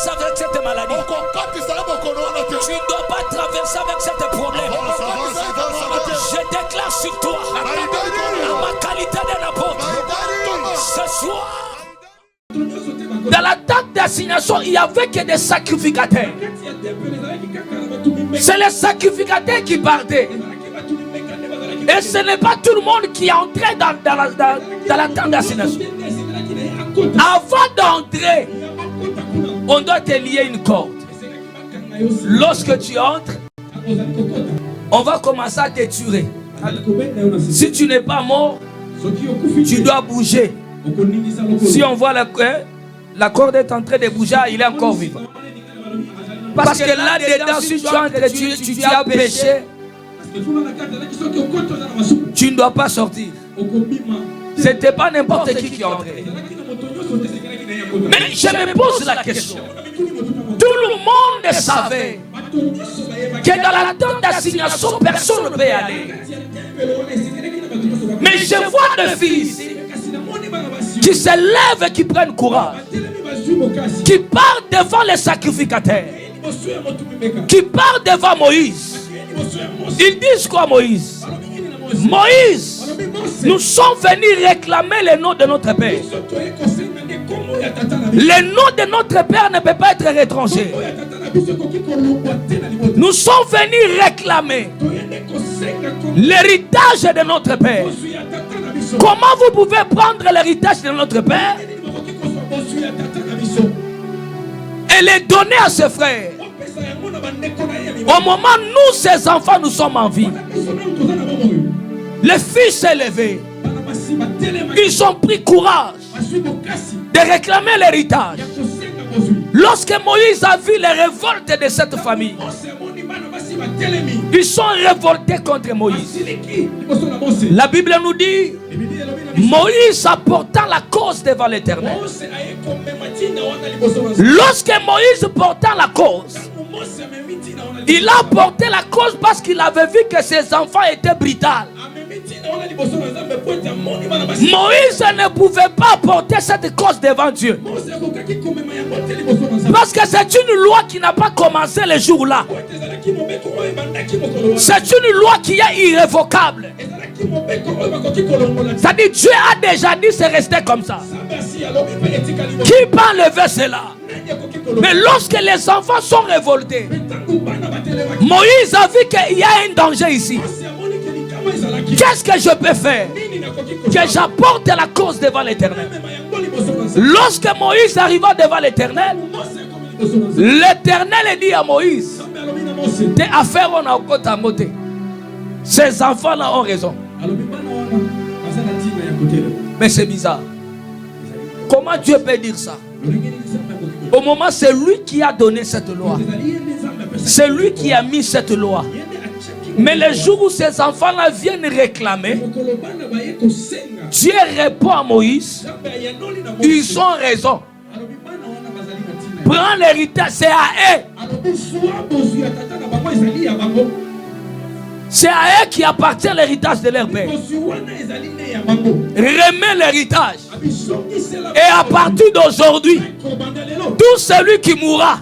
avec cette maladie. Tu ne dois pas traverser avec cette problème. Je déclare sur toi, en ma qualité d'un apôtre, ce soir, dans la tente d'assignation, il n'y avait que des sacrificateurs. C'est les sacrificateurs qui partaient. Et ce n'est pas tout le monde qui est entré dans la tente d'assignation. Avant d'entrer, on doit te lier une corde. Lorsque tu entres, on va commencer à te tuer. Si tu n'es pas mort, tu dois bouger. Si on voit la corde est en train de bouger, il est encore vivant. Parce que là-dedans, si tu entres, tu as péché, tu ne dois pas sortir. Ce n'était pas n'importe qui est entré. Mais je me pose la question. Tout le monde savait que dans la tente d'assignation, personne ne peut aller. Mais je vois des filles ici qui se lèvent et qui prennent courage, qui partent devant les sacrificateurs, qui partent devant Moïse. Ils disent quoi, Moïse? Moïse, nous sommes venus réclamer le nom de notre Père. Le nom de notre Père ne peut pas être étranger. Nous sommes venus réclamer l'héritage de notre Père. Comment vous pouvez prendre l'héritage de notre Père et le donner à ses frères? Au moment où nous, ses enfants, nous sommes en vie, les fils s'est levé. Ils ont pris courage de réclamer l'héritage. Lorsque Moïse a vu les révoltes de cette famille, ils sont révoltés contre Moïse. La Bible nous dit, Moïse apportant la cause devant l'Éternel. Lorsque Moïse portant la cause, il a porté la cause parce qu'il avait vu que ses enfants étaient brutaux. Moïse ne pouvait pas porter cette cause devant Dieu. Parce que c'est une loi qui n'a pas commencé le jour-là. C'est une loi qui est irrévocable. C'est-à-dire Dieu a déjà dit c'est resté comme ça. Qui peut enlever cela? Mais lorsque les enfants sont révoltés, Moïse a vu qu'il y a un danger ici. Qu'est-ce que je peux faire? Que j'apporte la cause devant l'Éternel. Lorsque Moïse arriva devant l'Éternel, l'Éternel dit à Moïse, tes affaires on a au côté. Ces enfants-là ont raison. Mais c'est bizarre. Comment Dieu peut dire ça? Au moment, c'est lui qui a donné cette loi. C'est lui qui a mis cette loi. Mais le jour où ces enfants-là viennent réclamer, Dieu répond à Moïse, ils ont raison. Prends l'héritage, c'est à eux. C'est à eux qui appartient l'héritage de leur père. Remets l'héritage. Et à partir d'aujourd'hui, tout celui qui mourra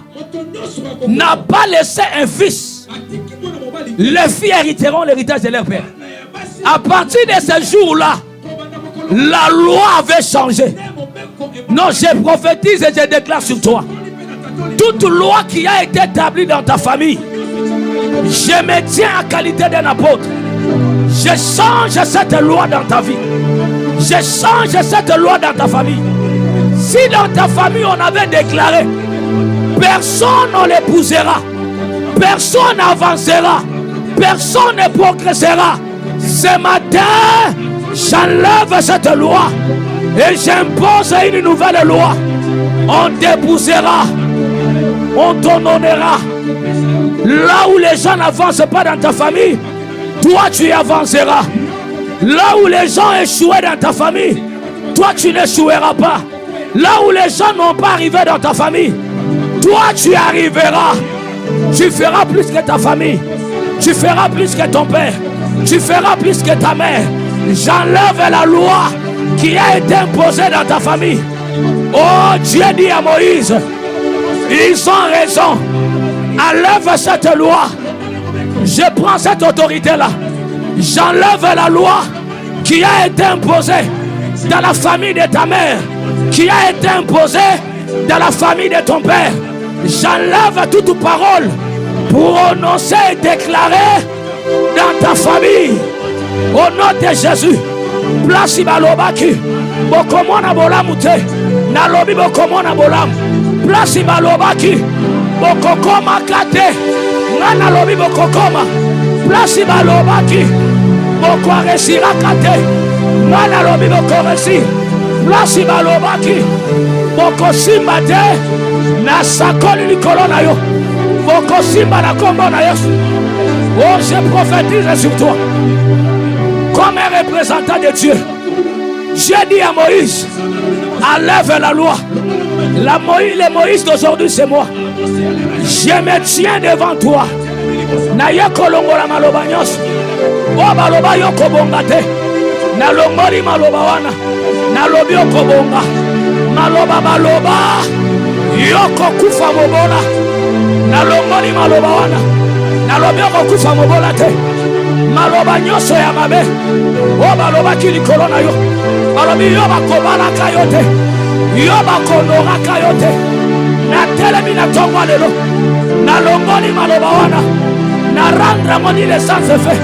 n'a pas laissé un fils. Les filles hériteront l'héritage de leur père. À partir de ce jour-là, la loi avait changé. Non, je prophétise et je déclare sur toi. Toute loi qui a été établie dans ta famille, je me tiens à qualité d'un apôtre. Je change cette loi dans ta vie. Je change cette loi dans ta famille. Si dans ta famille on avait déclaré personne ne l'épousera, personne n'avancera, personne ne progressera, ce matin j'enlève cette loi et j'impose une nouvelle loi. On t'épousera, on t'honorera. Là où les gens n'avancent pas dans ta famille, toi tu avanceras. Là où les gens échouent dans ta famille, toi tu n'échoueras pas. Là où les gens n'ont pas arrivé dans ta famille, toi tu arriveras. Tu feras plus que ta famille. Tu feras plus que ton père. Tu feras plus que ta mère. J'enlève la loi qui a été imposée dans ta famille. Oh, Dieu dit à Moïse, Ils ont raison. Enlève cette loi. Je prends cette autorité-là. J'enlève la loi qui a été imposée dans la famille de ta mère, qui a été imposée dans la famille de ton père. J'enlève toute parole pour annoncer et déclarer dans ta famille. Au nom de Jésus. Place balobaki. Bokomona bolamu te. Nalobi bokomona bolamu. Place balobaki. Bokokoma kate. Nalobi bokokoma. Place balobaki. Bokwaresira kate. Nalobi bokoresi. Place balobaki. Bokosimba te. Na sakoli likolo na yo. Bokosimba na kombo na Yesu. Oh, je prophétise sur toi. Comme un représentant de Dieu, j'ai dit à Moïse, enlève la loi. Le Moïse d'aujourd'hui, c'est moi. Je me tiens devant toi. Naye kolongola maloba nyos. O baloba yoko bonga te. Na longoli maloba wana. Na lobi yoko bonga. Maloba baloba. Yoko kufa mobola. Na longoli maloba wana. Na lobi yoko kufa mobola te. Maloba nyoso ya mabe. O baloba kili kolona yo. Balobi yo bakobala kayote. Yo bakonora kayote. Na telemi na tongwa lelo. Na longoli maloba wana. Na rendre moni les sans effet.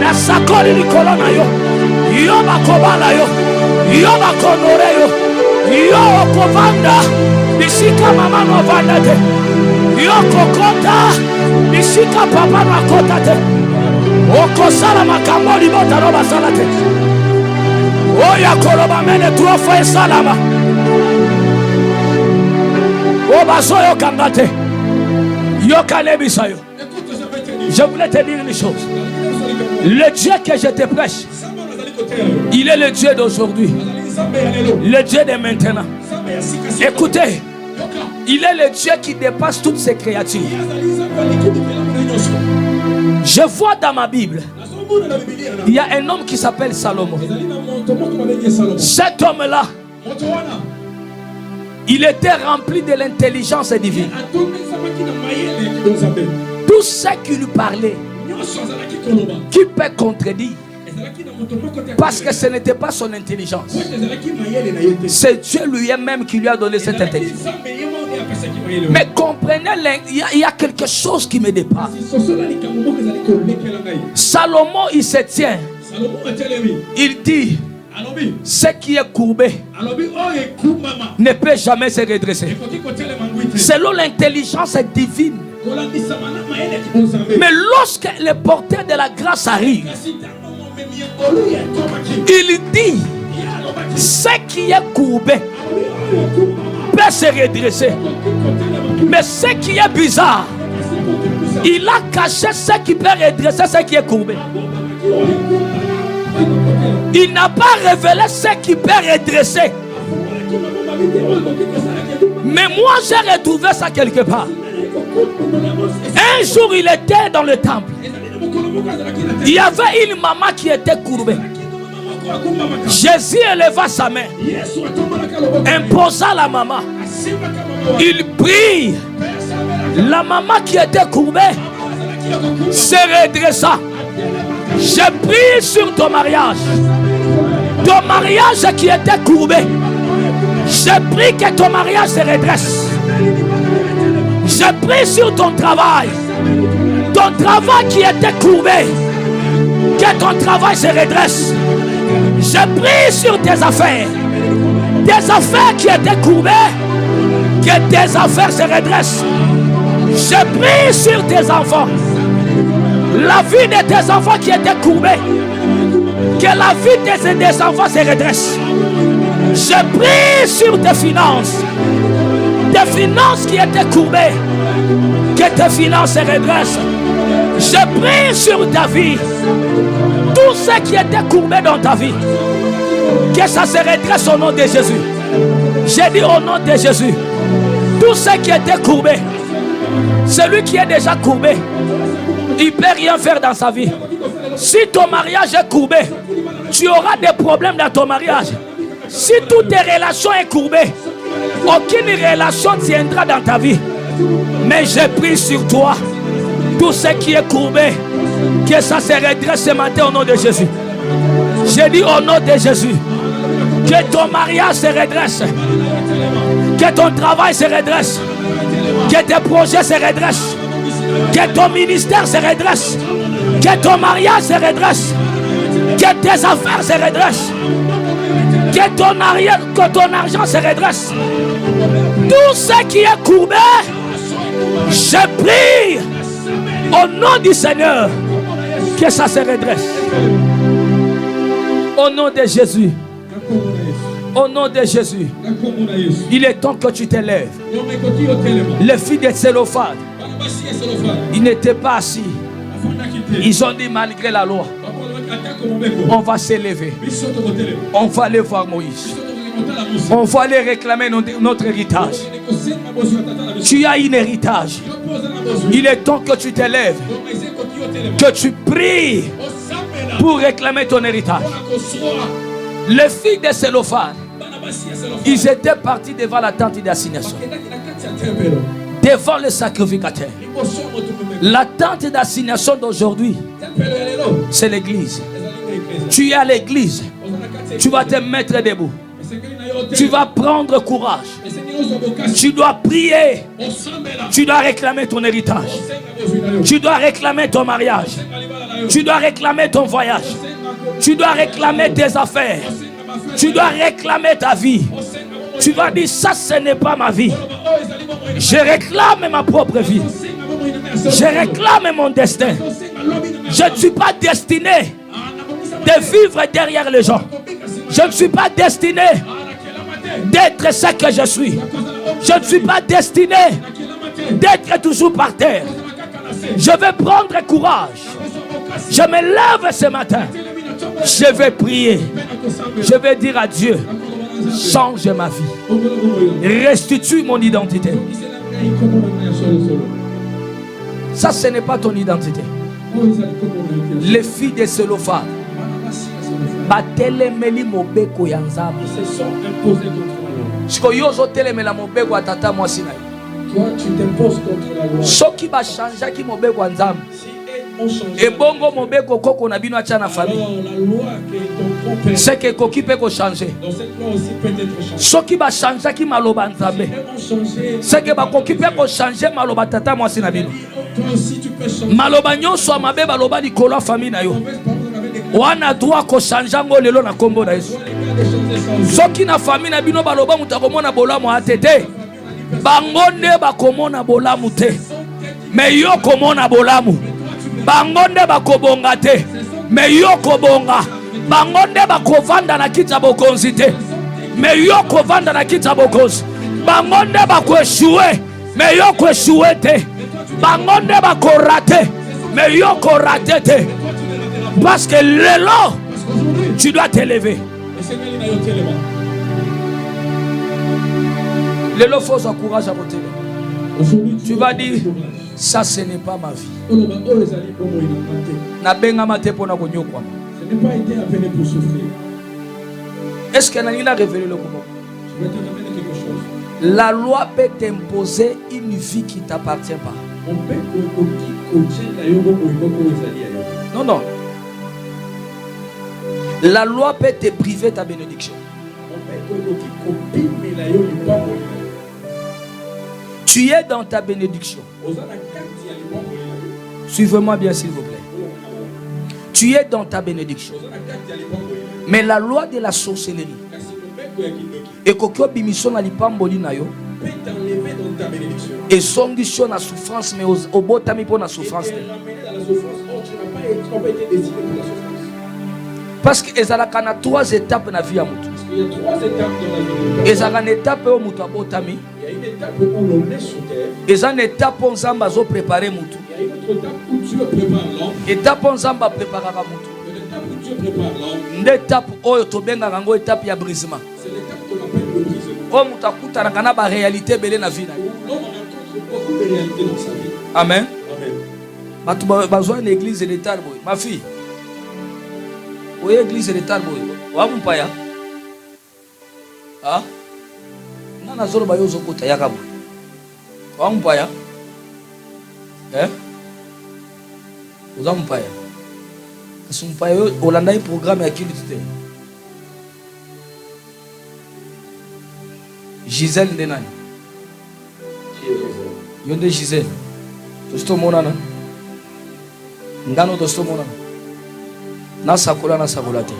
Na sakoli li kolona yo. Yo bakobala yo. Yo bakonore yo. Yo okovanda. Bisika mama no vanda te. Yo kokota. Bisika papa no akota te. Okosala makambo libota no basala te. Oya koloba mene 3 fois salama. Obaso yo kangate. Yo kanebisa yo. Je voulais te dire une chose. Le Dieu que je te prêche, il est le Dieu d'aujourd'hui. Le Dieu de maintenant. Écoutez, il est le Dieu qui dépasse toutes ses créatures. Je vois dans ma Bible, il y a un homme qui s'appelle Salomon. Cet homme-là, il était rempli de l'intelligence divine. Tout ce qui lui parlait, qui peut contredire, parce que ce n'était pas son intelligence. C'est Dieu lui-même qui lui a donné cette intelligence. Mais comprenez, il y a quelque chose qui me dépasse. Salomon, il se tient. Il dit, ce qui est courbé ne peut jamais se redresser. Selon l'intelligence divine. Mais lorsque le porteur de la grâce arrive, il dit, ce qui est courbé peut se redresser. Mais ce qui est bizarre, il a caché ce qui peut redresser ce qui est courbé. Il n'a pas révélé ce qui peut redresser. Mais moi j'ai retrouvé ça quelque part. Un jour il était dans le temple. Il y avait une maman qui était courbée. Jésus éleva sa main, imposa la maman. Il prie. La maman qui était courbée se redressa. Je prie sur ton mariage. Ton mariage qui était courbé. Je prie que ton mariage se redresse. Je prie sur ton travail. Ton travail qui était courbé. Que ton travail se redresse. Je prie sur tes affaires. Tes affaires qui étaient courbées. Que tes affaires se redressent. Je prie sur tes enfants. La vie de tes enfants qui étaient courbés. Que la vie de tes enfants se redresse. Je prie sur tes finances. Tes finances qui étaient courbées. Que tes finances se redressent. Je prie sur ta vie. Tout ce qui était courbé dans ta vie. Que ça se redresse au nom de Jésus. J'ai dit au nom de Jésus. Tout ce qui était courbé. Celui qui est déjà courbé, il ne peut rien faire dans sa vie. Si ton mariage est courbé, tu auras des problèmes dans ton mariage. Si toutes tes relations sont courbées, Aucune relation tiendra dans ta vie. Mais je prie sur toi. Tout ce qui est courbé, que ça se redresse ce matin au nom de Jésus. J'ai dit au nom de Jésus. Que ton mariage se redresse. Que ton travail se redresse. Que tes projets se redressent. Que ton ministère se redresse. Que ton mariage se redresse. Que tes affaires se redressent. Que ton argent se redresse. Tout ce qui est courbé, je prie au nom du Seigneur que ça se redresse. Au nom de Jésus. Au nom de Jésus. Il est temps que tu t'élèves. Les filles de Tsélophane, ils n'étaient pas assis. Ils ont dit malgré la loi, on va s'élever. On va aller voir Moïse. On va aller réclamer notre héritage. Tu as un héritage. Il est temps que tu t'élèves. Que tu pries pour réclamer ton héritage. Les filles de Tsélophane, ils étaient partis devant la tente d'assignation. Devant le sacrificateur. La tente d'assignation d'aujourd'hui, c'est l'église. Tu es à l'église. Tu vas te mettre debout. Tu vas prendre courage. Tu dois prier. Tu dois réclamer ton héritage. Tu dois réclamer ton mariage. Tu dois réclamer ton voyage. Tu dois réclamer tes affaires. Tu dois réclamer ta vie. Tu vas dire, ça ce n'est pas ma vie. Je réclame ma propre vie. Je réclame mon destin. Je ne suis pas destiné de vivre derrière les gens. Je ne suis pas destiné d'être ce que je suis. Je ne suis pas destiné d'être toujours par terre. Je vais prendre courage. Je me lève ce matin. Je vais prier. Je vais dire à Dieu, change ma vie. Restitue mon identité. Ça, ce n'est pas ton identité. Les filles de Tsélophane, batelemeli mobeko ya Nzambe. Siko yozo telemela mobeko atata mwasi na yo. Toi, tu t'imposes contre la loi. Soki ba chanja ki mobeko ya Nzambe. Et bongo mobeko koko na bino acha na famille. C'est que koki peut ko changer. Soki ba chanja ki maloba Nzambe. C'est que ba koki peut ko changer maloba tata mwasi na bino. Maloba nyonso amabe baloba likolo famille na yo. Wana droit ko changer ngo lelo na kombo na Yesu. Soki na famille na bino baloba mutakomona bolamu atete. Bangonde bakomona bolamu te. Mais yo komona bolamu. Bangonde bakobonga te. Mais yo kobonga. Bangonde bakovanda na kita bokonzi te. Mais yo kovanda na kita bokonzi. Bangonde bakoeshue. Mais yo koeshue te. Bangonde bakorate. Mais yo korate te. Parce que l'élan, tu dois t'élever. L'élan, faut se courage à voter. Tu vas dire, ça ce n'est pas ma vie. Ce n'est pas été appelé pour souffrir. Est-ce qu'elle a révélé le comment? Je vais te révéler quelque chose. La loi peut t'imposer une vie qui ne t'appartient pas. Non, non. La loi peut te priver ta bénédiction. Tu es dans ta bénédiction. Suivez-moi bien s'il vous plaît. Tu es dans ta bénédiction. Mais la loi de la sorcellerie et kokyo bimission na lipamboli na yo et songisho na souffrance mais au botami pour la souffrance. Parce que ezalaka na 3 étapes na vie ya mutu. Il y a 3 étapes dans la vie. Ezalaka na étape où mutu abotami. Il y a une étape où l'on est sur terre. Ezalaka na étape où Nzamba zo préparer mutu. Il y a une autre étape où Dieu prépare l'homme. Étape où Nzamba préparera mutu. L'étape où Dieu prépare l'homme. L'étape où tobenga rango étape ya brisement. C'est l'étape qu'on appelle le brisement. Oh mutu akutana kana ba réalité belé na vie na. L'homme rencontre beaucoup de réalités dans sa vie. Amen. Amen. Batu bazwa une église de l'état boy. Ma fille. Oye église de l'état boy. Wa mpaya. Ah? Nana zolo ba yozo kota yakabu. Wampaya. Uzampaya. Asumpaya Olanda un programme ya kilité. Gisèle Ndenani. Yonde Gisèle. Tosto monana. Ngano tosto monana. Na sakola te.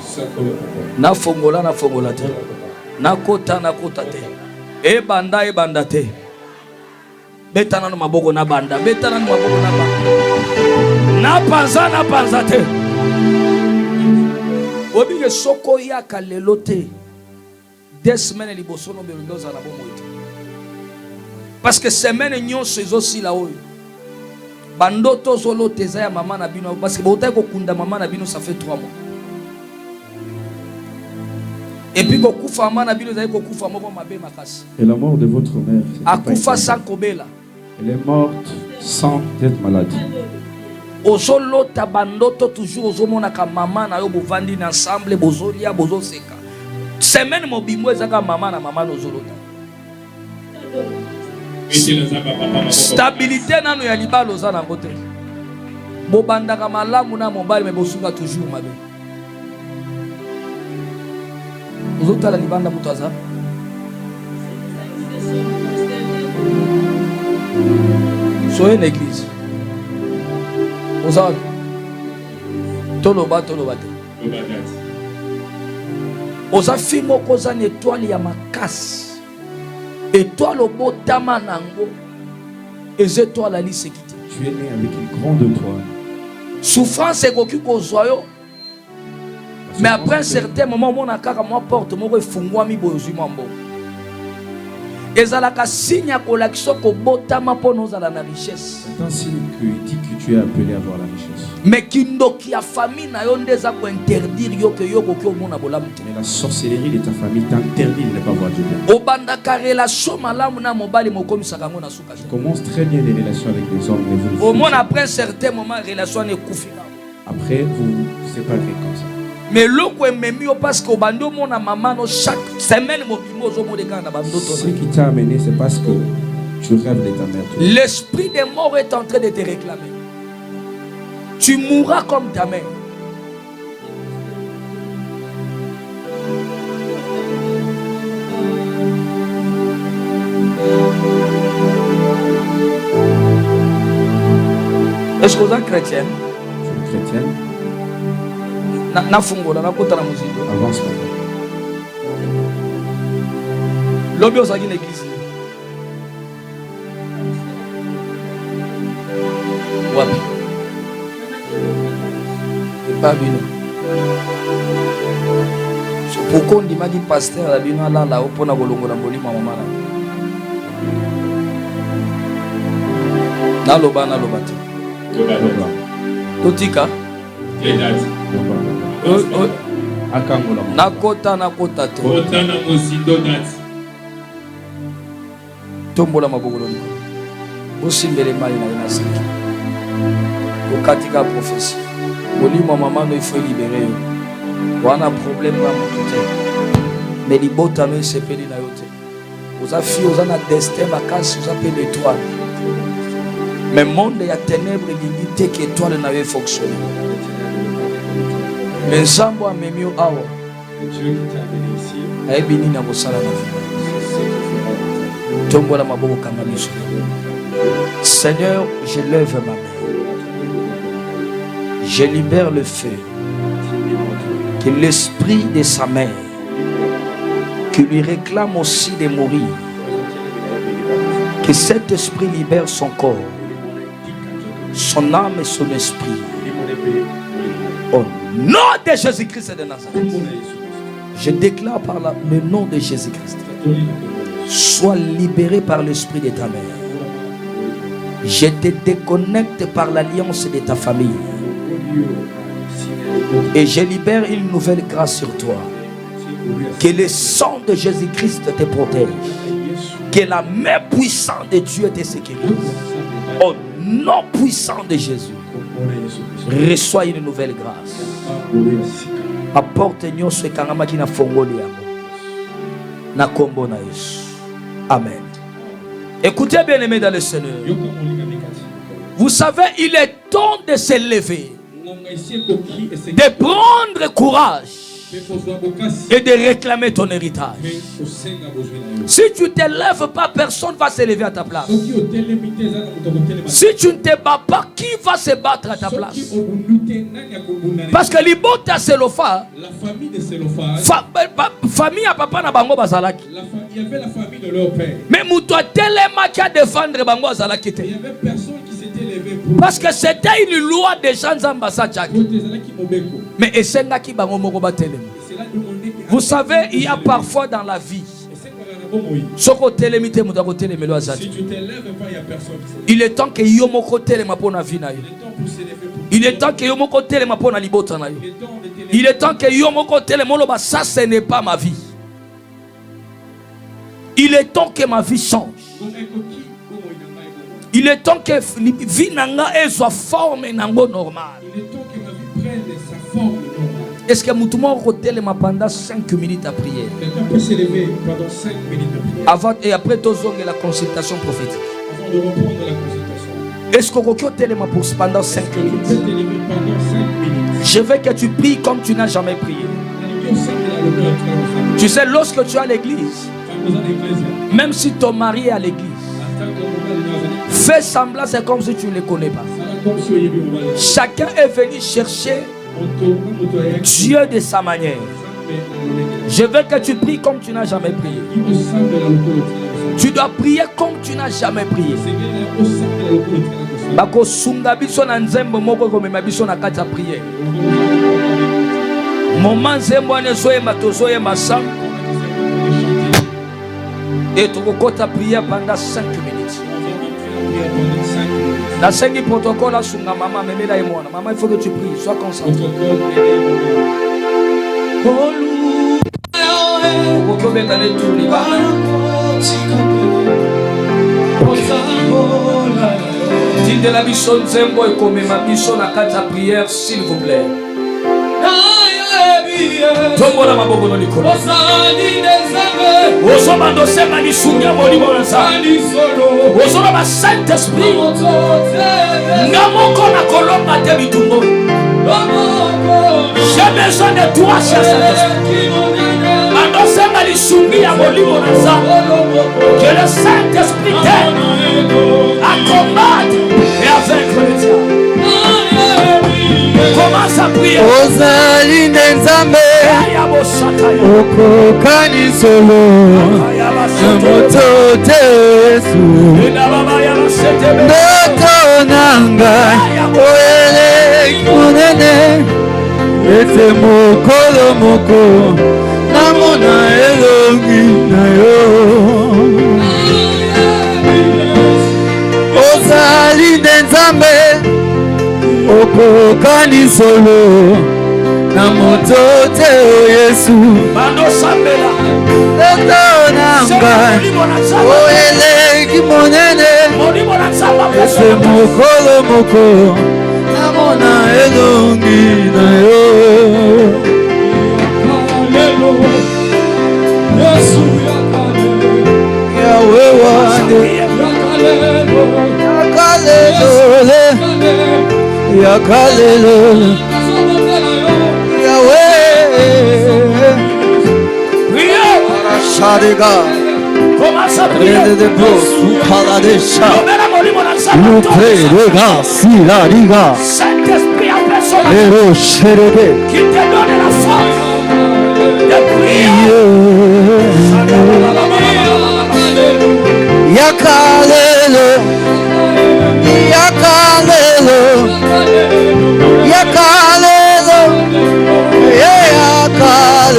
Na fongola te. Na kota te. E banda te. Betana no maboko na banda. Betana no maboko na banda. Na panza te. Obi soko ya kalelo te. 2 semaines liboso no berondoza na bomo ite. Parce que semaine nyonso ezosi la oyo. Bandoto solo teza ya mama na bino parce que bota ko kunda mama na bino ça fait 3 mois. Et puis ko kufa mama na bino zai ko kufa moko mabe makasi. Et la mort de votre mère. Akufa sans kobela. Elle est morte sans être malade. Ozolo ta bandoto toujours ozomona ka mama na yo bovandi ensemble bozolia bozoseka. Semaine mobimbo ezaka mama na mama nozolota. Stabilité nano ya libalo oza na ngote. Bobandaka malamu na mobali me bosuka toujours mabe. Ozotala libanda muto aza. Soyez une église. Oza toloba te. Oza fimo koza une étoile ya makasi. Étoile au beau tamanango. Et étoile à l'isséquité. Tu es né avec une grande étoile. Souffrance et koki kozoyo. Mais après un certain moment, mon akaka moi porte mon refungwami bozumambo. Ezalaka signe à kolakso ko botama po nozala na richesse. C'est un signe qui dit que tu es appelé à avoir la richesse. Mais kindoki ya famille na yo ndeza ko interdire yo ke yo koki omona bolamu te. Mais la sorcellerie de ta famille t'interdit de ne pas voir Dieu bien. Obandaka relation malamu na mobali mokomisaka ngo na suka. Tu commences très bien les relations avec des hommes mais vous. Au moins après un certain moment relation ne kufika. Après vous séparez comme ça. Mais l'autre est parce que bando mon maman chaque semaine ce qui t'a amené c'est parce que tu rêves de ta mère. L'esprit des morts est en train de te réclamer. Tu mourras comme ta mère. Est-ce que vous êtes chrétienne? Je suis chrétienne. Avance maintenant. L'objet aux aguines église. Wapi. Et pas bien. Pourquoi on dit que pasteur a bien là là pour na bolongo na bolima maman là. Na loba te. Totika. Nakota te. Tombola maboko loni. Osimbele mali na ina siki. Okatika prophétie. Bolimo maman il faut libérer yo. Wana problème na moto. Mais libota no sepeli na yo te. Oza fi oza na destin makasi oza pe l'étoile. Mais monde ya ténèbres limité que étoile na yo fonctionner. Mais Zambo a memio awa. Aibini na bosala na vie. Tombola maboko kangamiso. Seigneur, je lève ma main. Je libère le feu. Que l'esprit de sa mère, qui lui réclame aussi de mourir, que cet esprit libère son corps, son âme et son esprit. Au nom de Jésus-Christ de Nazareth, je déclare par le nom de Jésus-Christ, sois libéré par l'esprit de ta mère. Je te déconnecte par l'alliance de ta famille. Et je libère une nouvelle grâce sur toi. Que le sang de Jésus-Christ te protège. Que la main puissante de Dieu te sécurise. Au nom puissant de Jésus, reçois une nouvelle grâce. Apporte-nous ce kangamaki na fongoli yango. Na kombo na Yesu. Amen. Écoutez bien aimés dans le Seigneur. Vous savez, il est temps de se lever, de prendre courage et de réclamer ton héritage. Si tu ne te lèves pas, personne ne va se lever à ta place. Si tu ne te bats pas, qui va se battre à ta place? Parce que l'ibota Selofa, la famille de Selofa, famille à papa na bango bazalaki. Il y avait la famille de leur père. Mais muto telema qui a défendre bango bazalaki te. Il y avait personne qui s'était levé pour. Parce que c'était une loi des gens ambassadeurs. Mais esenga ki bango moko ba telema. Vous savez, il y a parfois dans la vie, si tu te lèves pas, il y a personne. Il est temps que Yomoko telema pour la vie. Il est temps que Yomoko telema pour la libota. Il est temps que Yomoko telema, ça ce n'est pas ma vie. Il est temps que ma vie change. Il est temps que la vie soit forme normale. Il est temps que ma vie prenne sa forme normale. Est-ce que nous pouvons pendant 5 minutes à prier? Quelqu'un peut s'élever pendant 5 minutes de prière. Avant et après la consultation prophétique. Avant de reprendre la consultation. Est-ce que vous pouvez pour pendant 5 minutes? Tu peux t'élever pendant 5 minutes. Je veux que tu pries comme tu n'as jamais prié. Tu sais, lorsque tu es à l'église, même si ton mari est à l'église, fais semblant, c'est comme si tu ne le connais pas. Chacun est venu chercher Dieu de sa manière. Je veux que tu pries comme tu n'as jamais prié. Tu dois prier comme tu n'as jamais prié. Bako sunga biso na nzembo moko komema biso na kati ya prière. Moment nzembo ne zoyema tozoyema sam. Et tu kokota prière pendant 5 minutes. La cinquième protocole à sunga maman memela et moi. Maman, il faut que tu pries, sois concentré. Dites de la mission Zembo et comme ma mission à quatre prières, s'il vous plaît. Tombola maboko no likolo. Osoba ndosema ni sunya molimo nza. Osoba ba Saint Esprit. Ngamoko na kolomba te bitumbo. J'ai besoin de toi, cher Saint-Esprit. Andosema ni sunya molimo nza. Que le Saint-Esprit t'aide à combattre et à vaincre le diable. Commence à prier. Ozali nzambe okokani solo moto te Yesu ndoto nanga oele monene ete mokolo moko namona elongi na yo. Ozali nzambe okokani solo na moto te Yesu ndoto nanga oeleki monene ese mokolo moko namona elongi na yo. Yawe wane yakalelole yakalelo Yahweh Shariga Commence à prier. Saint-Esprit en personne qui te donne la force de prier. Yakalelo Yakalelo Yakalelo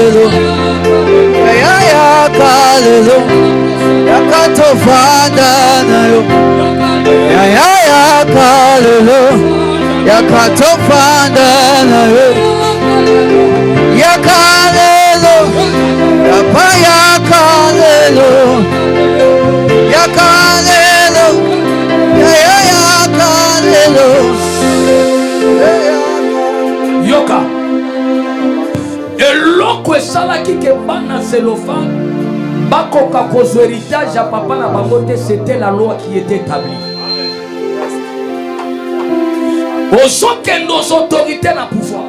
Yakalelo Yakalelo Yakatofanda nayo Yakalelo Yakatofanda nayo Yakalelo Yakalelo Yakalelo Yakalelo Yoka eloko esala ki ke bana Zelofan bakoka kozwa héritage ya papa na bango te, c'était la loi qui était établie. Ozokende aux autorités na pouvoir,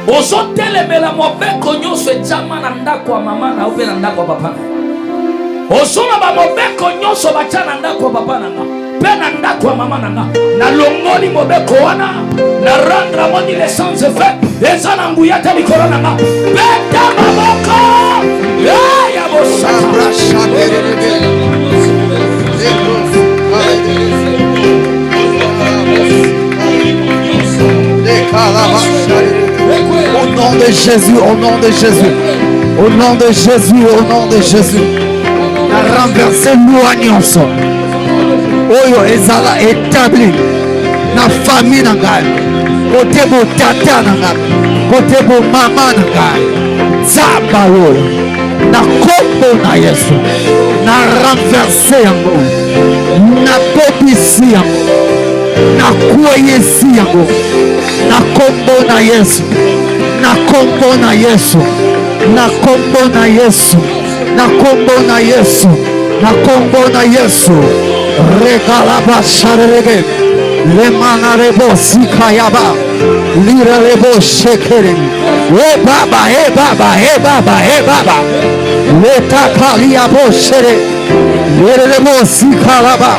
ozotelemela mobeko nyonso etiama na ndako ya mama na ope na ndako ya papa na ozona bamobeko nyonso batya na ndako ya papa na nga mpe na ndako ya mama na nga nalongoli mobeko wana na rendre moni l'essence fait eza na nguya te likolo na nga beta maboko ya bosaka. Au nom de Jésus, au nom de Jésus, au nom de Jésus, au nom de Jésus, na renverser l'oignon. Oyo ezala établi na famille na ngai, côté bo tata na ngai, côté bo mama na ngai, zamba oyo na kombo na Yesu, na renverser yango, na bebisi yango, na kweyesi yango, na kombo na Yesu, na kombo na Yesu, na kombo na Yesu, na kombo na Yesu, na kombo na Yesu. Regalaba sharege, lemana rebo sikayaba, lira rebo shekere. Baba, baba, baba, baba. Leta kaliabo shere, lira rebo sikalaba.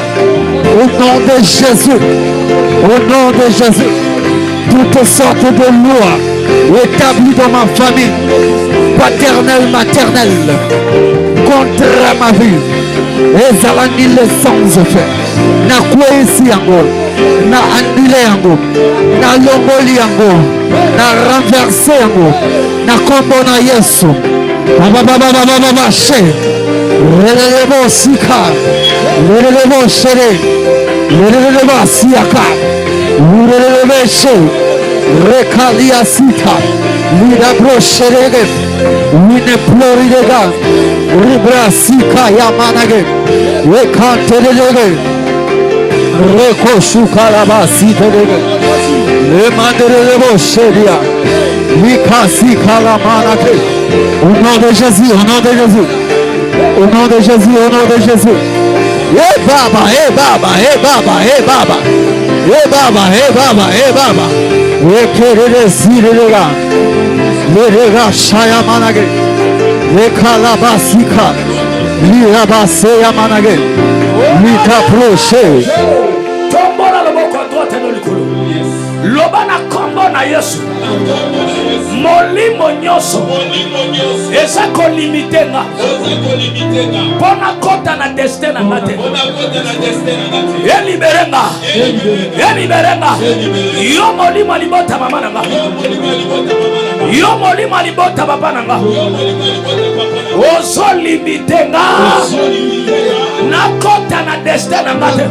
Au nom de Jésus, au nom de Jésus, toutes sortes de lois établies dans ma famille, paternelle, maternelle, contre ma vie. Ezalani le sans effet. Na kwesi yango, na annule yango, na longoli yango, na renverse yango, na kombo na Yesu. Baba she. Relebo sika, relebo shere, relebo siaka, relebo she, rekalia sita, lida bro sherege, wine plorilega. Ribra sika ya manage, rekantelege, reko shukalaba sitelege, le mandelebo sheria, lika sika la manage. Au nom de Jésus, au nom de Jésus, au nom de Jésus, au nom de Jésus. Eh baba, eh baba, eh baba, eh baba, eh baba, eh baba, eh baba. Rekerele sirelega, le rega shaya manage. Lekalabasika, lirabase ya manage, litaproche. Tombola loboko droite no likolo. Loba na kombo na Yesu. Molimo nyoso. Eza ko limite nga. Pona kota na destin na ngate. Eliberenga. Eliberenga. Yo molimo libota mama na nga. Yo molimo libota papa na nga. Oso limite nga. Na kota na destin na ngate.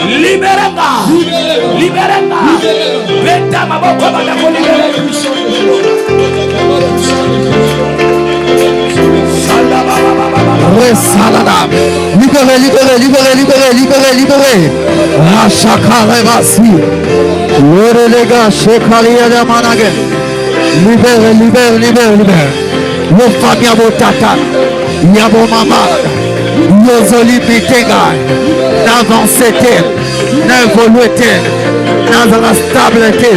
Liberenga. Liberenga. Beta maboko bana ko libere. Resalada. Libéré, libéré, libéré, libéré, libéré, libéré. Rachakale basi. Lere lega shekalia de manage. Libéré, libéré, libéré, libéré. Yo famia botata. Yabo mama. Yozoli bitega. N'avancete. N'évoluete. N'a stabilité.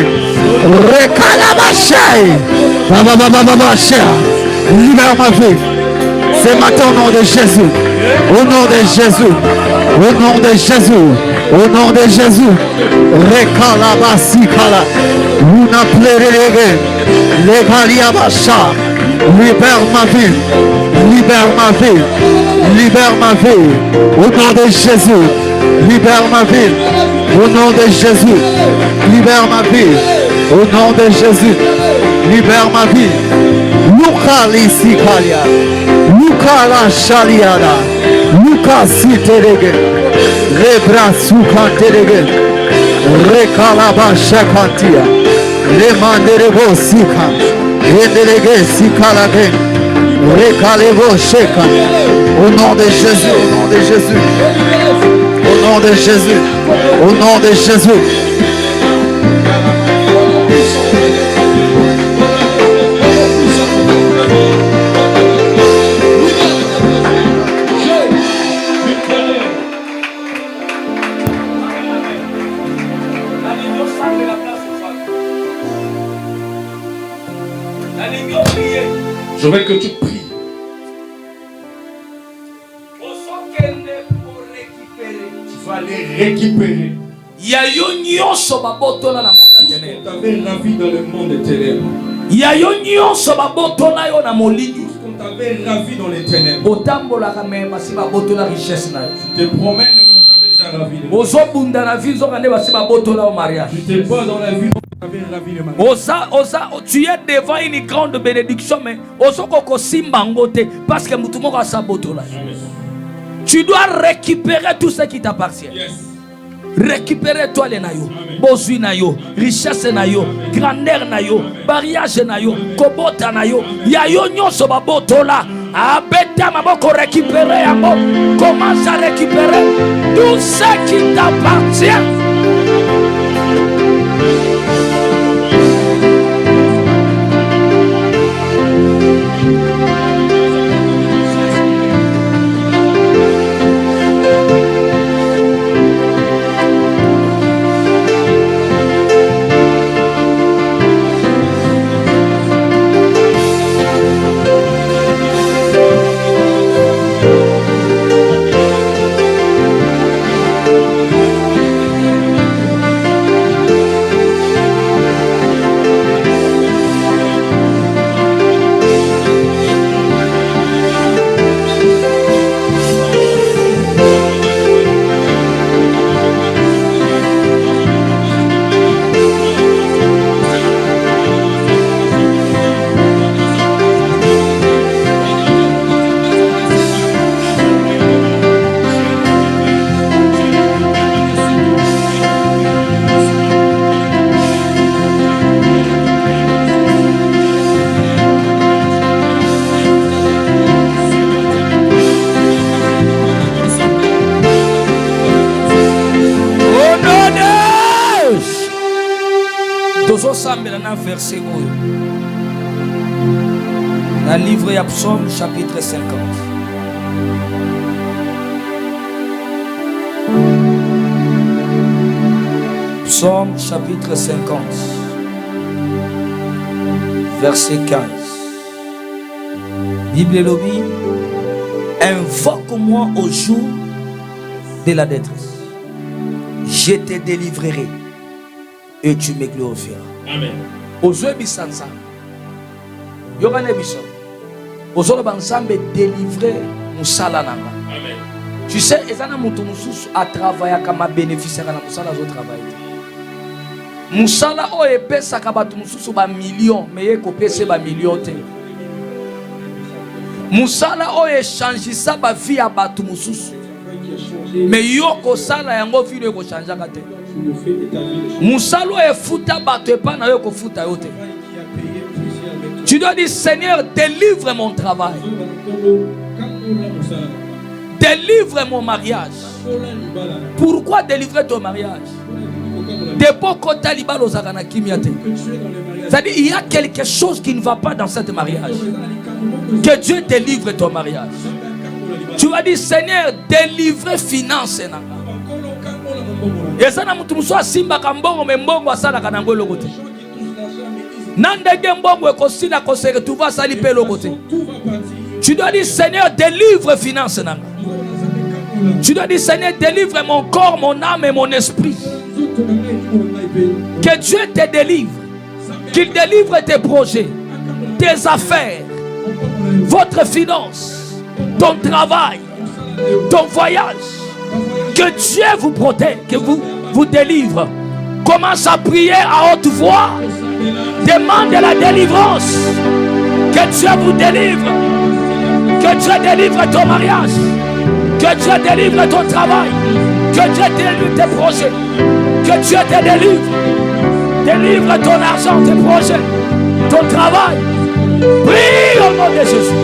Recalabachai. Baba, cher. Libère ma vie. C'est maintenant au nom de Jésus. Au nom de Jésus. Au nom de Jésus. Au nom de Jésus. Recalabasikala. Luna plerege. Legaliabacha. Libère ma vie. Libère ma vie. Libère ma vie. Au nom de Jésus. Libère ma vie. Au nom de Jésus. Libère ma vie. Au nom de Jésus. Libère ma vie. Luka lisikalia. Luka la shaliada. Luka siterege. Rebra suka terege. Rekalaba shakantia. Lemanderebo sika. Endelege sikalage. Rekalebo sheka. Au nom de Jésus. Au nom de Jésus. Au nom de Jésus. Au nom de Jésus. vas les récupérer. Il y a une nyonso babotola na monde ténèbres. Tout ce qu'on t'avait ravi dans le monde des ténèbres. Il y a une nyonso babotola yo na molini. Tout ce qu'on t'avait ravi dans les ténèbres. Otambola kame basi babotola richesse na yo. Tu te promènes mais on t'avait déjà ravi. Ozobunda na vie zokande basi babotola au mariage. Tu te bats dans la vie. Tu es devant une grande bénédiction, mais parce que tu dois récupérer tout ce qui t'appartient. Yes. Récupérer toi les nayo, bozui nayo, richesse nayo, grandeur nayo, mariage nayo, kobota nayo, yayo nyonso babotola. Abeta maboko récupérer yango, commence à récupérer tout ce qui t'appartient. Verset dans le livre de Psaume chapitre 50. Psaume chapitre 50 verset 15. Bible lobby, invoque-moi au jour de la détresse. Je te délivrerai et tu me glorifieras. Amen. Ozwe bisanza yokane biso ozolo bansambe délivrer musala nanga. Amen. Tu sais ezana mutu mususu a travailler kama bénéficiaire na musala zo travailler musala o epesa ka batu mususu ba million mais ko pese ba million te musala o échange sa ba vie ya batu mususu mais yoko sala yango vile ko changer ka te. Musalo e futa bato pa na yo ko futa yo te. Tu dois dire Seigneur, délivre mon travail. Délivre mon mariage. Pourquoi délivrer ton mariage? C'est-à-dire il y a quelque chose qui ne va pas dans ce mariage. Que Dieu délivre ton mariage. Tu vas dire Seigneur, délivre finance. Yesana mutu muswa simba kambongo membongo asala kanango lokote. Nandege mbongo ekosina koseke tu vas sali pe lokote. Tu dois dire Seigneur, délivre finance nanga. Tu dois dire Seigneur, délivre mon corps, mon âme et mon esprit. Que Dieu te délivre. Qu'il délivre tes projets, tes affaires, votre finance, ton travail, ton voyage. Que Dieu vous protège, que vous délivre. Commence à prier à haute voix. Demande la délivrance. Que Dieu vous délivre. Que Dieu délivre ton mariage. Que Dieu délivre ton travail. Que Dieu délivre tes projets. Que Dieu te délivre. Délivre ton argent, tes projets, ton travail. Prie au nom de Jésus.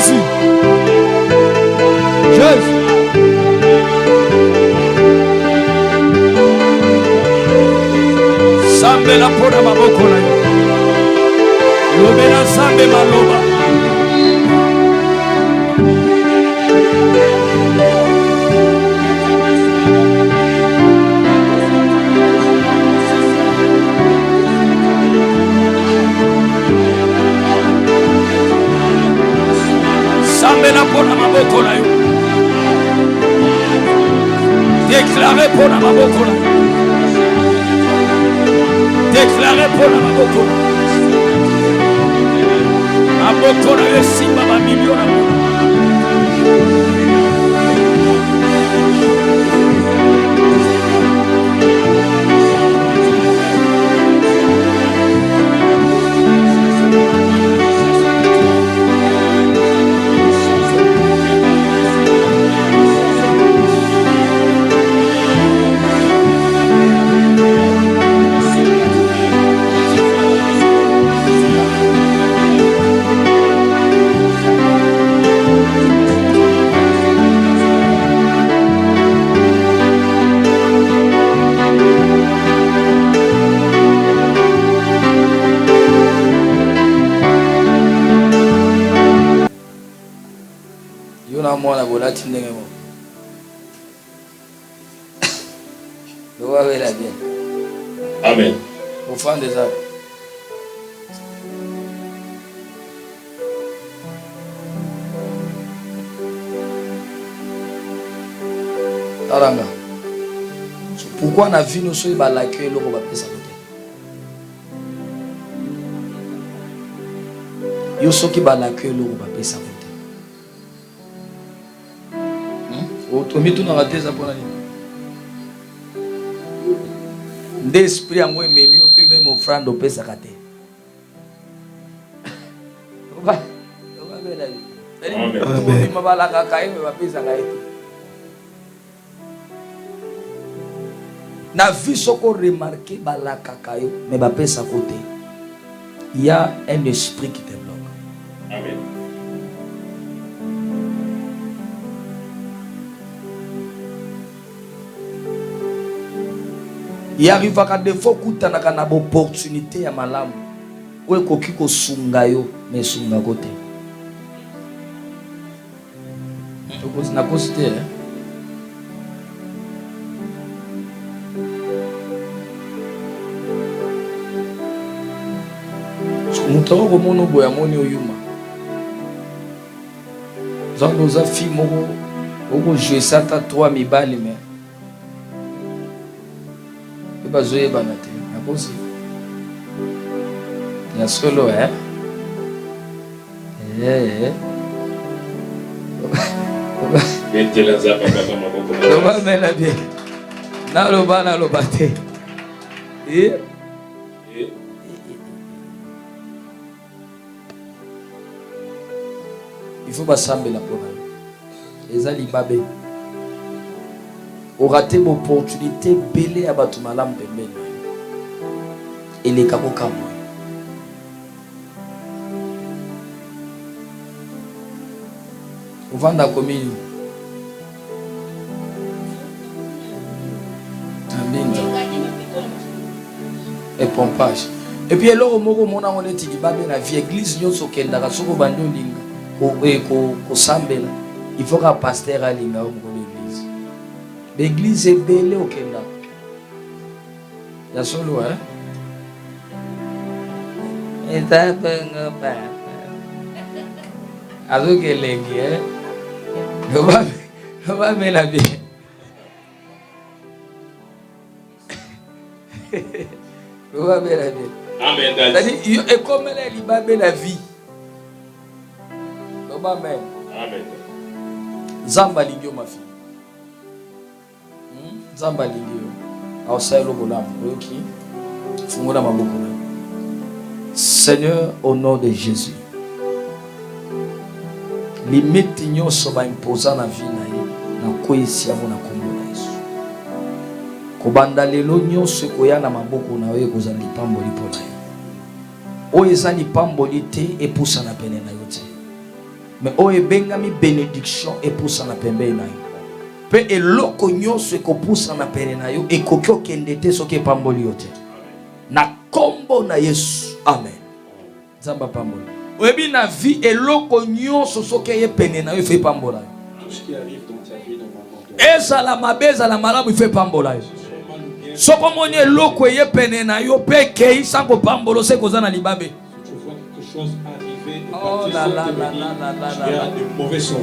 Jésus. Jésus. Sambe la pona maboko na yo. Lobe na sambe maloba. Sambe la pona maboko na yo. Déclarez pour la maboko na yo. Déclarez pour la maboko. Maboko na yo simba ba million na yo. Mwana bolati ndenge mo. Loa wela bien. Amen. Au fond des arbres. Taranga. Pourquoi na vie nous sommes balaké le roba pesa côté. Yo soki balaké le roba pesa côté. Otomi tu na raté ça pour la nuit. D'esprit en moi memi on peut même offrande au pesa raté. Va ver la vie. Amen. Ma balaka kai me va pesa kai. Na vie soko remarquer balaka kai me va pesa côté. Il y a un esprit qui te bloque. Amen. Il arrive à des fois que tu as une opportunité à malam. Ou est-ce que tu as sunga yo mais sunga côté. Tu poses na côté hein. Mutaro ko mono boya moni oyuma. Zango za fi moko oko jouer ça ta 3 mibali mais bazoye banate nakosi ya solo Beteleza papa maboko. Loba mela bien na loba na lobate il faut basambela pona ezali babe au raté l'opportunité belé à batumalam pembeni et les kaboka moi au vanda commune et pompage et puis alors moko mona on est dit babe na vie église nyonso kendaka soko bando linga ko sambela il faut que pasteur alinga au l'église. L'église est belle au Kenya. Il y a solo, hein? Et ça, ben, alors que l'église, on va mettre la vie. On va mettre la vie. Amen. C'est-à-dire, et comme elle est libérée la vie. On va mettre. Amen. Zamba lingio ma fille. Zamba lingio. Aosailo bolam. Ok. Fungona maboko na. Seigneur, au nom de Jésus. Limite nyonso ba imposa na vie na ye na koyesi yango na kombo na Yesu. Kobanda lelo nyonso koya na maboko na yo kozala lipamboli mpona yo. Oyo eza lipamboli te epusa na pene na yo te. mais oyo ebengami bénédiction epusa na pembeni na yo pe eloko nyonso ekopusa na pene na yo ekoki okende te soki epamboli yo te na kombo na Yesu amen. Nzambe apamboli oyebi na vie eloko nyonso soki eye pene na yo ife epambola yo. Tout ce qui arrive dans ta vie, normalement, ezala mabe ezala malamu ife epambola yo. Soko moni eloko eye pene na yo pe kei sans kopambolo se koza na libabe. tu vois quelque chose arriver et Oh partir là sans là te là bénir, là là tu là as de mauvais sorts.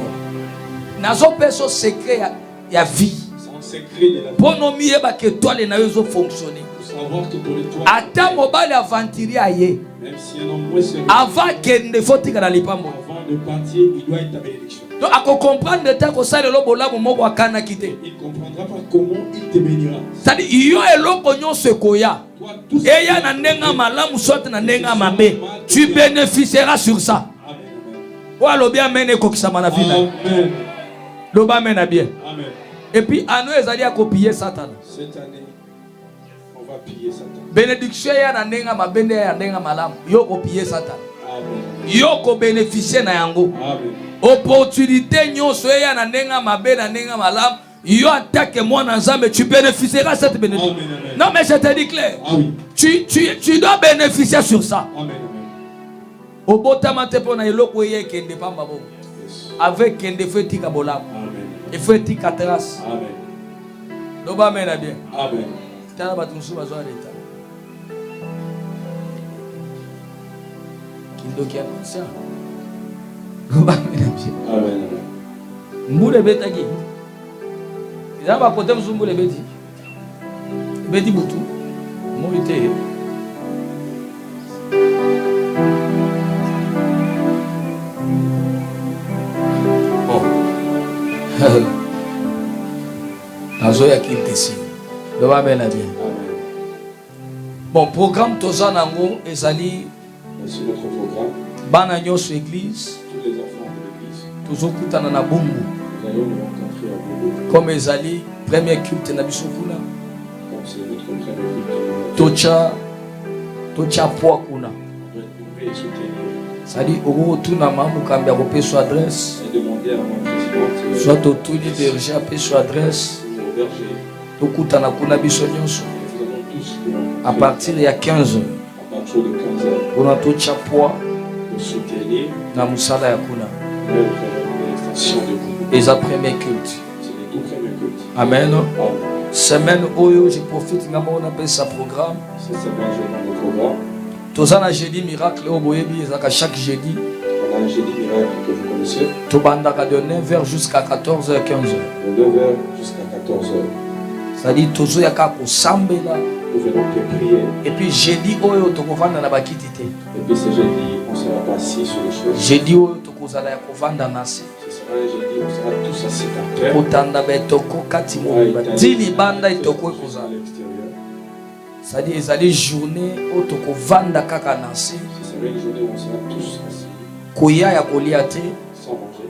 Nazo peso secret ya vie. C'est un secret de la vie. Pono miyeba ke toile na yo zo fonctionner. Pour savoir que ton étoile, Ata mobali aventurier aye. même si un homme moins sérieux, Avant kende fotika na lipambo. avant de partir, il doit être ta bénédiction. Donc ako comprendre de ta ko sale lo bolamu moko akana kite. Il ne comprendra pas comment il te bénira. C'est-à-dire yo eloko nyonso koya. Toi, tout ce Et ya na ndenga malamu sote na ndenga mabe. Tu bénéficieras sur ça. Amen, Wa lo bien mene ko kisama na amen. vida. Amen. Lo ba mena bien. Amen. Et puis ano ezali a copier Satan. Cette année, on va piller Satan. Bénédiction ya na ndenga mabende ya ndenga malamu. Yo copier Satan. Amen. Yo ko bénéficier na yango. Amen. Opportunité nyonso ya na ndenga mabe na ndenga malamu. Yo attaque moi dans Nzambe, tu bénéficieras cette bénédiction. Amen, amen. Non mais je te dis clair. Ah oui. Tu dois bénéficier sur ça. Amen, amen. Obotama te pona eloko ye kende pamba bo. Yes. Avec kende fetika bolam. Amen. Et fetika terrasse. Amen. Loba mena bien. Amen. Tala batunsu bazo aleta. Kindoki ya conscient. Loba mena bien. Amen, amen. Mbule betaki. Eza ba kote mzumbule beti. Beti butu. Moite. Nazoya kintesi. Loba mena bien. Amen. Bon, programme Toza Nango ezali Voici notre programme. bana nyonso église. Tous les enfants de l'église. Tozokutana na Bungu. Nous allons nous rencontrer à Bobo. Comme ezali premier culte na biso kuna. Comme c'est notre premier culte. Tocha poa kuna. On doit trouver et soutenir. Sali okotuna mamukambi ya kopesa adresse. Et demander à ma présidente. Soit totuli berger apesa adresse. Au berger. Tokutana kuna biso nyonso. Nous allons tous nous À partir ya 15h. à partir de 15 heures. Kuna tocha poa Pour soutenir na musala ya kuna. l'extension de Bobo. Eza premier culte. C'est les tout premiers cultes. Amen. Amen. Semaine oyo je profite ngamo on appelle ça programme. Cette semaine, je vais dans le programme. Tozana jeudi miracle au boyebi ezaka chaque jeudi. On a un jeudi miracle que vous connaissez. Tobandaka de 9h jusqu'à 14h 15h. De 9h jusqu'à 14h. C'est-à-dire tozo yaka ko sambela Nous venons que prier. et puis jeudi oyo tokovanda na bakiti te. Et puis ce jeudi, on ne sera pas assis sur les choses. Jeudi oyo tokozala ya kovanda na se. Ce sera un jeudi, on sera tous assis par terre. Kotanda betoko kati mo dili banda itoko ekozala. à l'extérieur. C'est-à-dire ezali journée oyo tokovanda kaka na se. Ce sera une journée où on sera tous assis, Koya ya kolia te, sans manger,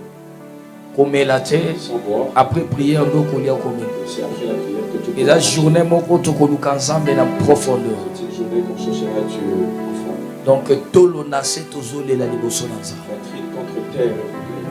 komela te. sans boire. Après prière ndo kolia komela. Et c'est après la prière que tout Et la journée moko tokoluka nzambe na profondeur. C'est une journée qu'on cherchera Dieu enfant. Donc tolo na se tozolela liboso na nzambe. Poitrine contre terre.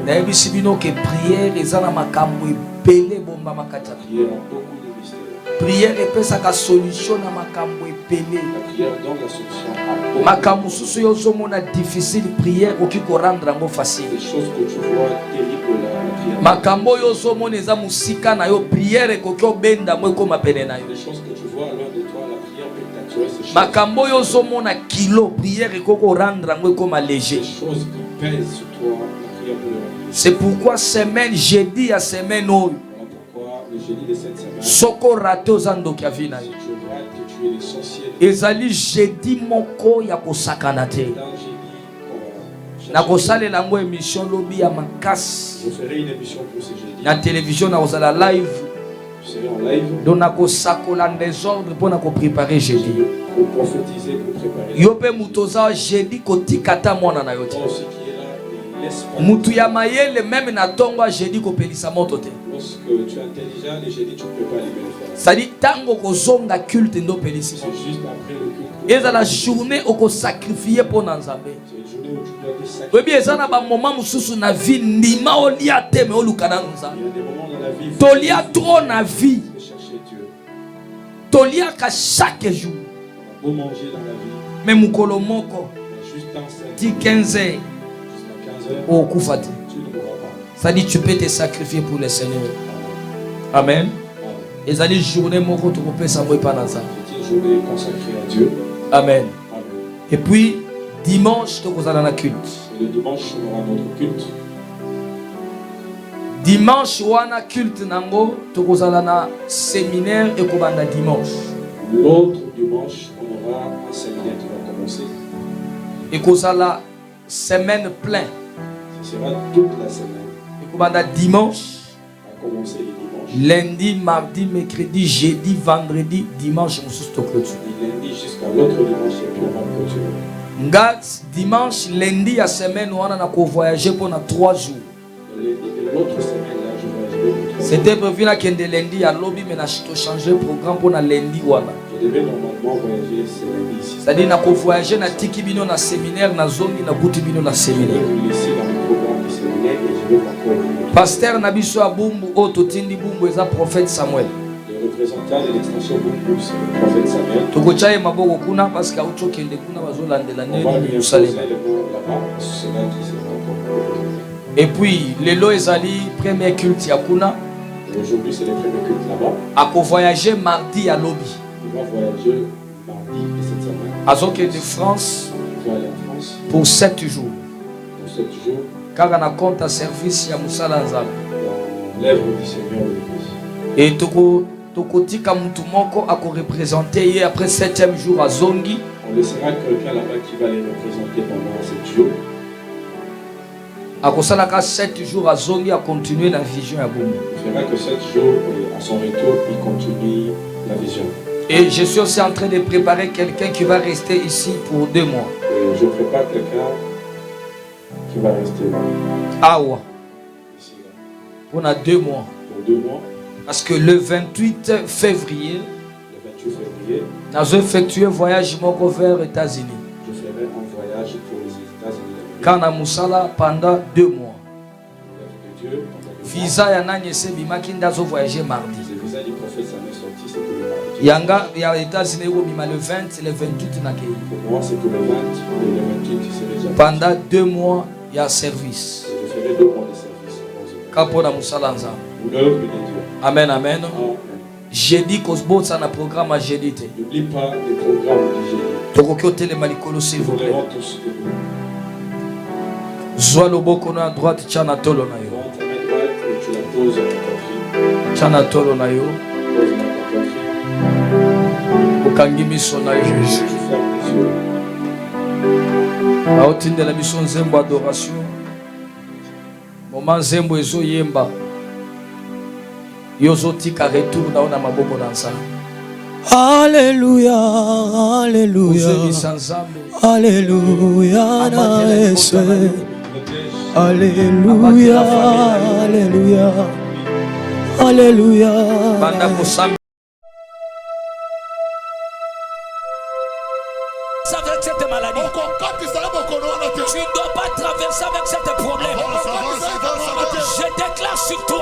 Nayebisi bino ke prière eza na makambo ebele bomba makati ya La prière a beaucoup de mystères. prière epesaka solution na makambo ebele. La prière donne la solution à beaucoup Makambo mosusu yo ozomona difficile prière okoki korendre yango facile. des choses que tu vois terribles. La prière. Makambo oyo ozomona eza mosika na yo prière ekoki obenda mo ekoma pene na yo. Des choses que tu vois loin de toi, la prière peut t'attirer ces choses. Makambo oyo ozomona kilo prière ekoki korendre yango ekoma léger. Des choses qui pèsent sur toi, la prière peut le rendre. C'est pourquoi semaine jeudi ya semaine oyo Voilà pourquoi le jeudi de cette semaine, soko raté oza ndoki ya vi na si yo. tu rates que tu es l'essentiel de Ezali jeudi moko ya kosakana te. dans le jeudi, on va Na chercher. kosalela yango émission lobi ya makasi Je ferai une émission pour ce jeudi. na télévision na kozala live Je serai en live. donc na kosakola désordre mpona kopréparer jeudi. Pour prophétiser, pour préparer. Yo mpe moto oza jeudi kotika ata mwana na yo te. Toi aussi qui est là, ne laisse pas. Mutu ya mayele meme na ntongo ya jeudi kopelisa moto te. Lorsque tu es intelligent, les jeudis, tu ne peux pas les faire. Sadi tango kozonga culte ndo pelisi C'est moto. juste après le culte. Ezala journée okosakrifie mpona nzambe. C'est une journée Oui, bien ça na ba moment mususu na vie ndima olia teme olukana nza. Tolia trop na vie. Tolia ka chaque jour. Beau manger dans la vie. Mais mukolo moko. Juste dans cette. Ti 15 heures. Jusqu'à 15 heures. Oh kufate. Tu ne mourras pas. Ça dit tu peux te sacrifier pour le Seigneur. Amen. Et ça dit journée moko to kopé ça moi pas dans ça. C'est une journée consacrée à Dieu. Amen. Amen. Et puis dimanche to kozala na culte. Et le dimanche on aura notre culte. Dimanche wana culte nango to kozala na séminaire et kobanda dimanche. L'autre dimanche on aura un séminaire qui va commencer. Et kozala semaine pleine. Ce sera toute la semaine. Et kobanda dimanche. On va commencer les dimanches. Lundi, mardi, mercredi, jeudi, vendredi, dimanche, nous sommes clôture. Du lundi jusqu'à l'autre dimanche et puis on va clôturer. Ngat dimanche, lundi à semaine, on a voyagé pendant 3 jours. L'autre semaine là, je voyagerai pour 3 jours. C'était prévu là qu'il y ait lundi à lobby, mais on a changé le programme pour le lundi. Je devais normalement voyager ce lundi ici. C'est-à-dire qu'on a voyagé dans Tikibino, dans le séminaire, dans la zone, dans Boutibino, dans le Je séminaire. vais vous laisser dans le programme du séminaire et je vais encore vous. Pasteur Nabiso Abumbu, Ototindi Bumbu, est un prophète Samuel. Le représentant de l'extension Bumbu, c'est le prophète Samuel. Tokochaye Maboko Kuna, parce qu'il y a autre chose qui est Kuna, On va lui imposer le mot là-bas, c'est là qui sera encore. Et puis, Lelo Ezali, premier culte Yakuna. Aujourd'hui, c'est le premier culte là-bas. A voyager mardi à lobby. Il va voyager mardi et cette semaine. Azoke de France Il va aller en France pour 7 jours. pour 7 jours Car on a compte à service ya Musala Nzambe. dans l'œuvre du Seigneur de l'Église. Et tokotika mutu moko ako représenter hier après 7e jour à Zongi. On laissera quelqu'un là-bas qui va les représenter pendant 7 jours. Akosalaka 7 jours à Zongi à continuer la vision à Boumou. Il fera que 7 jours et à son retour, il continue la vision. Et je suis aussi en train de préparer quelqu'un qui va rester ici pour 2 mois. Et je prépare quelqu'un qui va rester là, Ah ouais, ici, là, on a 2 mois. pour 2 mois. Parce que le 28 février, Le 28 février, nous avons effectué un voyage vers les États-Unis. je ferai un voyage pour les États-Unis d'Amérique. Quand à Moussala pendant 2 mois. L'œuvre de Dieu, pendant 2 mois. Visa ya nani bimaki ndazo voyager mardi. Le visa du prophète Samuel sorti, c'est pour le mardi. Yanga ya États-Unis ko bima le 20 le 28 na kei. Pour moi, c'est que le 20 et le 28, c'est déjà. Pendant 2 mois il y a service. Je ferai 2 mois de service. Kapo na Moussala nzambe. Pour l'œuvre de Dieu. Amen amen. Amen. Jeudi kosbo ça na programme à jeudi te. N'oublie pas le programme du jeudi. Tokoki otelema likolo s'il vous Nous plaît. lèverons tous debout. Zwa loboko na droite chana tolo na yo. Prends ta main droite et tu la poses à ta poitrine. Chana tolo na yo. Pose-la à ta poitrine. Okangi miso na yo Jésus. Tu fermes les yeux. aotindela biso nzembo adoration moma nzembo ezoyemba yo ozotika retour na yo na maboko na nzambe. Alléluia, Alléluia, ozwemisa nzambe Alléluia, na Yesu. Protège. Alléluia, Alléluia, Alléluia. banda kosamba avec cette maladie. Tu ne dois pas traverser avec cette problème. Je déclare sur toi